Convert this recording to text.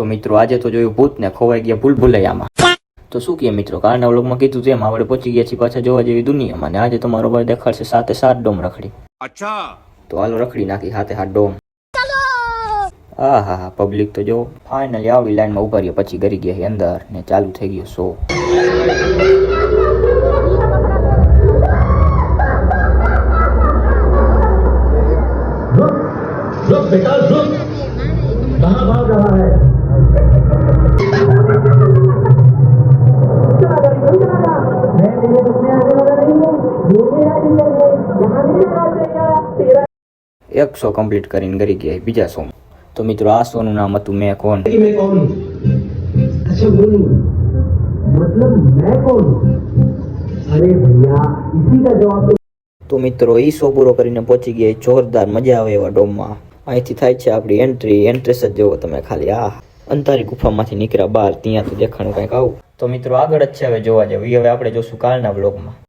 તો મિત્રો આજે તો જોયું ભૂત ને ખોવાઈ ગયા ભૂલભુલૈયામાં. તો શું કહે મિત્રો, કાલના વ્લોગમાં કીધું તેમ આપણે પહોંચી ગયા છીએ પાછા જોવા જેવી દુનિયામાં. ને આજે તો મારો ભાઈ દેખાડશે 7 ડોમ રખડી. અચ્છા, તો હાલો રખડી નાખી 7 ડોમ. હા હા હા, પબ્લિક તો જો ફાઇનલી આવી લાઈનમાં ઉભા રહ્યા પછી ગરી ગયા અંદર ને ચાલુ થઈ ગયો શો. बेटा रुक, कहाँ भाग रहा है? એક શો કમ્પ્લીટ કરીને ગરી ગયા બીજા શો. તો મિત્રો આ શો નું નામ હતું મેં કોણ. मैं कौन हूँ? अच्छा बोलूँ, मतलब मैं कौन हूँ? अरे भैया इसी का जवाब. તો મિત્રો એ શો પૂરો કરીને પહોંચી ગયા જોરદાર મજા આવે એવા ડોમમાં. અહીંથી થાય છે આપણી એન્ટ્રેસ જ જુઓ તમે ખાલી. આ અંધારી ગુફામાંથી નીકળ્યા બહાર ત્યાંથી દેખાણું કંઈક આવું. તો મિત્રો આગળ જ છે હવે જોવા જેવું. હવે આપણે જોશું કાલના વ્લોગમાં.